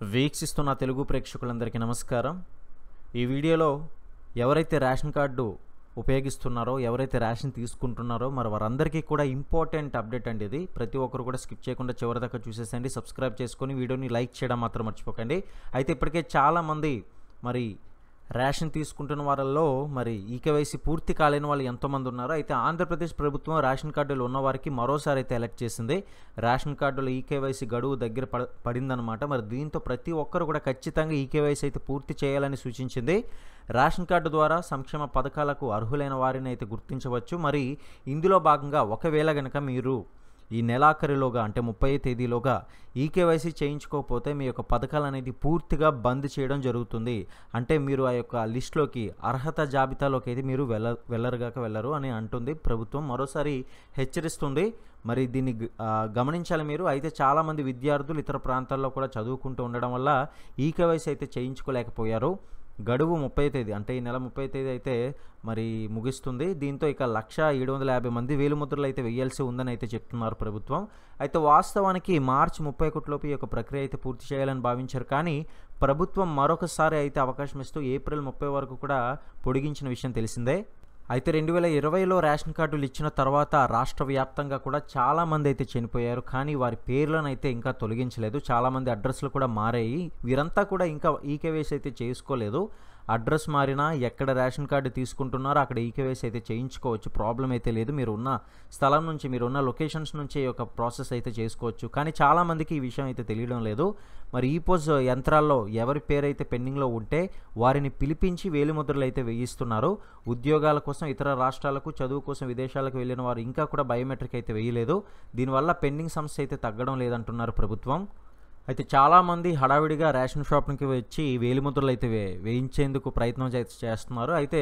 వీక్షిస్తున్న తెలుగు ప్రేక్షకులందరికీ నమస్కారం. ఈ వీడియోలో ఎవరైతే రేషన్ కార్డు ఉపయోగిస్తున్నారో, ఎవరైతే రేషన్ తీసుకుంటున్నారో మరి వారందరికీ కూడా ఇంపార్టెంట్ అప్డేట్ అండి ఇది. ప్రతి ఒక్కరు కూడా స్కిప్ చేయకుండా చివరిదాకా చూసేసండి. సబ్స్క్రైబ్ చేసుకొని వీడియోని లైక్ చేయడం మాత్రం మర్చిపోకండి. అయితే ఇప్పటికే చాలామంది మరి రేషన్ తీసుకుంటున్న వారిలో మరి ఈకేవైసీ పూర్తి కాలేని వాళ్ళు ఎంతోమంది ఉన్నారు. అయితే ఆంధ్రప్రదేశ్ ప్రభుత్వం రేషన్ కార్డులు ఉన్నవారికి మరోసారి అయితే ఎలక్ట్ చేసింది. రేషన్ కార్డులో ఈకేవైసీ గడువు దగ్గర పడిందనమాట. మరి దీంతో ప్రతి ఒక్కరు కూడా ఖచ్చితంగా ఈకేవైసీ అయితే పూర్తి చేయాలని సూచించింది. రేషన్ కార్డు ద్వారా సంక్షేమ పథకాలకు అర్హులైన వారిని అయితే గుర్తించవచ్చు. మరి ఇందులో భాగంగా ఒకవేళ గనక మీరు ఈ నెలాఖరులోగా అంటే 30వ తేదీలోగా ఈకేవైసీ చేయించుకోకపోతే మీ యొక్క పథకాలు అనేది పూర్తిగా బంద్ చేయడం జరుగుతుంది. అంటే మీరు ఆ యొక్క లిస్టులోకి అర్హత జాబితాలోకి అయితే మీరు వెళ్ళరు అని అంటుంది ప్రభుత్వం. మరోసారి హెచ్చరిస్తుంది. మరి దీన్ని గమనించాలి మీరు. అయితే చాలామంది విద్యార్థులు ఇతర ప్రాంతాల్లో కూడా చదువుకుంటూ ఉండడం వల్ల ఈకేవైసీ అయితే చేయించుకోలేకపోయారు. గడువు 30వ తేదీ అంటే ఈ నెల 30వ తేదీ అయితే మరి ముగిస్తుంది. దీంతో ఇక 1,750,000 మంది వేలిముద్రలు అయితే వేయాల్సి ఉందని అయితే చెప్తున్నారు ప్రభుత్వం. అయితే వాస్తవానికి మార్చి 31 లోపు ఈ యొక్క ప్రక్రియ అయితే పూర్తి చేయాలని భావించారు. కానీ ప్రభుత్వం మరొకసారి అయితే అవకాశం ఇస్తూ ఏప్రిల్ 30 వరకు కూడా పొడిగించిన విషయం తెలిసిందే. అయితే 2020లో రేషన్ కార్డులు ఇచ్చిన తర్వాత రాష్ట్ర వ్యాప్తంగా కూడా చాలామంది అయితే చనిపోయారు. కానీ వారి పేర్లను అయితే ఇంకా తొలగించలేదు. చాలామంది అడ్రస్లు కూడా మారాయి. వీరంతా కూడా ఇంకా ఈకేవైసీ అయితే చేసుకోలేదు. అడ్రస్ మారినా ఎక్కడ రేషన్ కార్డు తీసుకుంటున్నారో అక్కడ ఈకేవైసీ అయితే చేయించుకోవచ్చు. ప్రాబ్లం అయితే లేదు. మీరు ఉన్న స్థలం నుంచి, మీరున్న లొకేషన్స్ నుంచి ఈ యొక్క ప్రాసెస్ అయితే చేసుకోవచ్చు. కానీ చాలామందికి ఈ విషయం అయితే తెలియడం లేదు. మరి ఈపోజ్ యంత్రాల్లో ఎవరి పేరైతే పెండింగ్లో ఉంటే వారిని పిలిపించి వేలిముద్రలు అయితే వేయిస్తున్నారు. ఉద్యోగాల కోసం ఇతర రాష్ట్రాలకు, చదువు కోసం విదేశాలకు వెళ్ళిన వారు ఇంకా కూడా బయోమెట్రిక్ అయితే వేయలేదు. దీనివల్ల పెండింగ్ సమస్య అయితే తగ్గడం లేదంటున్నారు ప్రభుత్వం. అయితే చాలామంది హడావిడిగా రేషన్ షాప్కి వచ్చి వేలిముద్రలు అయితే వేయించేందుకు ప్రయత్నం చేస్తున్నారు. అయితే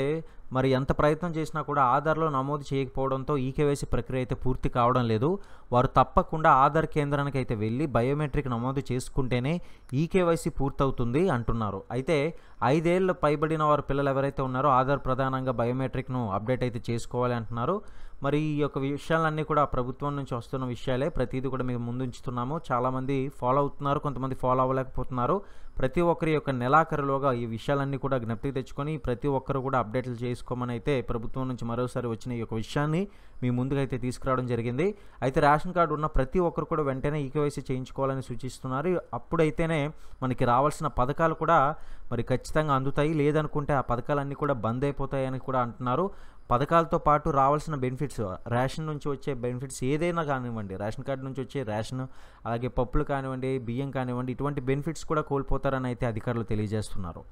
మరి ఎంత ప్రయత్నం చేసినా కూడా ఆధార్లో నమోదు చేయకపోవడంతో ఈకేవైసీ ప్రక్రియ అయితే పూర్తి కావడం లేదు. వారు తప్పకుండా ఆధార్ కేంద్రానికి అయితే వెళ్ళి బయోమెట్రిక్ నమోదు చేసుకుంటేనే ఈకేవైసీ పూర్తవుతుంది అంటున్నారు. అయితే 5 ఏళ్ళు పైబడిన వారు పిల్లలు ఎవరైతే ఉన్నారో ఆధార్ ప్రధానంగా బయోమెట్రిక్ను అప్డేట్ అయితే చేసుకోవాలి అంటున్నారు. మరి ఈ యొక్క విషయాలన్నీ కూడా ప్రభుత్వం నుంచి వస్తున్న విషయాలే. ప్రతిదీ కూడా మేము ముందుంచుతున్నాము. చాలామంది ఫాలో అవుతున్నారు, కొంతమంది ఫాలో అవ్వలేకపోతున్నారు. ప్రతి ఒక్కరి యొక్క నెలాఖరులోగా ఈ విషయాలన్నీ కూడా జ్ఞప్తికి తెచ్చుకొని ప్రతి ఒక్కరు కూడా అప్డేట్లు చేసుకోమని అయితే ప్రభుత్వం నుంచి మరోసారి వచ్చిన ఈ యొక్క విషయాన్ని మీ ముందుకైతే తీసుకురావడం జరిగింది. అయితే రేషన్ కార్డు ఉన్న ప్రతి ఒక్కరు కూడా వెంటనే ఈకేవైసీ చేయించుకోవాలని సూచిస్తున్నారు. అప్పుడైతేనే మనకి రావాల్సిన పథకాలు కూడా మరి ఖచ్చితంగా అందుతాయి. లేదనుకుంటే ఆ పథకాలన్నీ కూడా బంద్ అయిపోతాయని కూడా అంటున్నారు. పథకాలతో పాటు రావాల్సిన బెనిఫిట్స్, రేషన్ నుంచి వచ్చే బెనిఫిట్స్ ఏదైనా కానివ్వండి, రేషన్ కార్డు నుంచి వచ్చే రేషన్, అలాగే పప్పులు కానివ్వండి, బియ్యం కానివ్వండి, ఇటువంటి బెనిఫిట్స్ కూడా కోల్పోతారని అయితే అధికారులు తెలియజేస్తున్నారు.